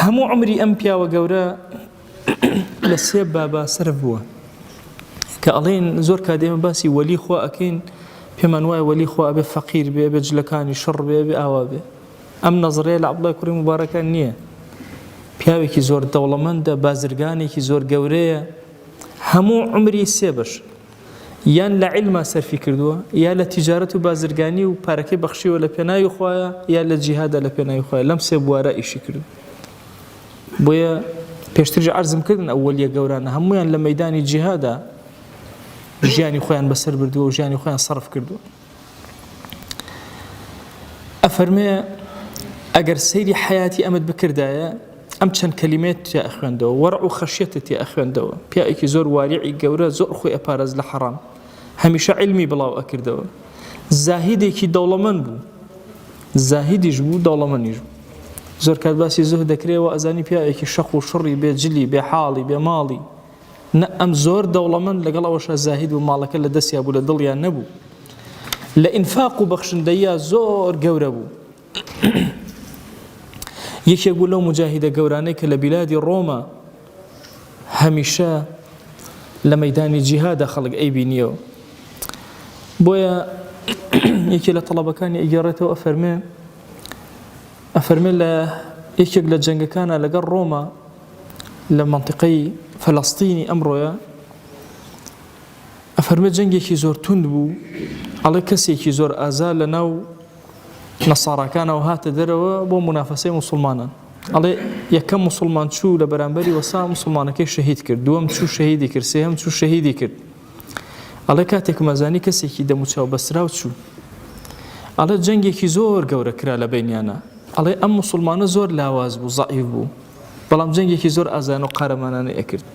همو عمري أمبيا وجورا لسيب بابا سربوا كألين زور كاديم باسي ولي خوا أكين بمن واي ولي خوا أبي فقير بي أبي جلكاني شر بي أبي أوابي أم نظرية لعبد الله كريم مبارك نية بياوي كي زور دولمند بازرگاني كي زور جورية همو عمري سيبش يان لعلم سرفي كردوا يا لتجارة بازرگاني وباركي بخشي ولا بناي خوايا يا للجهاد ولا بناي خوايا لم سيبوا رأي كردو بويا پێشتر عرضم کردن ئەوەلیە گەورانە هەمویان لە مەیدانی جیهادا ژیانی خۆیان بەسەر بردووە و ژیانی خۆیان سەرف کردووە. ئەفەرمێ ئەگەر سەیری حەیاتی ئەمت بکردایە ئەم چەند کەلیمەیە تیا ئەخوێندەوە وەرع و خەشیەتە تیا ئەخوێندەوە پیاوێکی زۆر واریعی گەورە زۆر خۆی ئەپارێز لە حەرام هەمیشە عیلمی بڵاو ئەکردەوە زاهیدێکی دەوڵەمەند بوو زاهیدیش بوو دەوڵەمەندیش بوو زۆر کات باسی زۆر دەکرێەوە ئەزانی پیاوێکی شەق و شڕی بێ جلی بێ حاڵی بێ ماڵی نە ئەم زۆر دەوڵەمەند لەگەڵ ئەوەشە زاهید و ماڵەکە لە دەستیا بوو لە دڵیان نەبوو لە ئینفاق و بەخشندەیە زۆر گەورە بوو یەکێک بوو لەو مجاهیدە گەورانەی کە لە بیلادی ڕۆمە هەمیشە لە مەیدانی جیهادا خەڵک ئەیبینیەوە بۆیە یەکێ لە تەڵەبەکانی ئەگەڕێتەوە ئەفەرمێ لە یەکێک لە جەنگەکانە لەگەڵ ڕۆمە لە منطقەی فەلەستینی ئەمڕۆیە ئەفەرمێ جەنگێکی زۆر توند بوو ئەڵێ کەسێکی زۆر ئازا لە ناو نەساڕاکانەوە هاتە دەرەوە بۆ منافەسەی موسڵمانان ئەڵێ یەکەم موسڵمان چوو لە بەرامبەری وەسا موسڵمانەکەی شەهید کرد دووەم چوو شەهیدی کرد سێهەم چوو شەهیدی کرد ئەڵێ کاتێک مەزانی کەسێکی دەموچاو بەسراو چوو ئەڵێ جەنگێکی زۆر گەورە کرا لە بینیانە ئەڵێ ئەم موسڵمانە زۆر لاواز بوو زەعیف بوو بەڵام جەنگێکی زۆر ئازان و قارەمانانە ئەکرد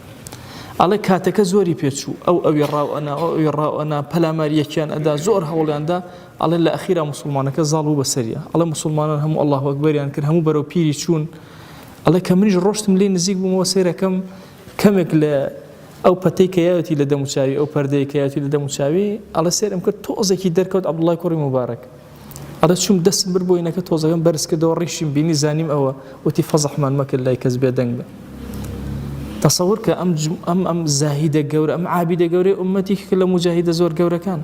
ئەڵێ کاتەکە زۆری پێچوو ئەوی ڕاوئەنا ئەوی ڕاوئەنا پەلاماریەکیان ئەدا زۆر هەوڵیاندا ئەڵێ لە ئەخیرا موسڵمانەکە زاڵ بوو بەسەریە ئەڵێ موسڵمانان هەموو ئەڵڵاهو ئەکبەریان کرد هەموو بەرەو پیری چوون ئەڵێ کە منیش ڕۆشتم لێ نزیک بوومەوە سەیرەکەم کەمێک لە ئەو پەتەی کە یاوەتی لە دەموچاوی ئەو پەردەی کە یاوەتی لە دەموچاوی ئەڵێ سێرم کرد تۆزێکی دەرکەوت عەبدوڵڵای کوڕی مبارەک ئەڵێ چوم دەستم برد بۆ ئینەکە تۆزەکەم بەرز کردەوە ڕیشیم بینی زانیم ئەوە وتی فەزەحمان مەکرد لای کەس بێدەنگ بە تصور کە ئەم زاهیدە گەورە ئەم عابیدە گەورەی ئومەتی کە لە مجاهیدە زۆر گەورەکان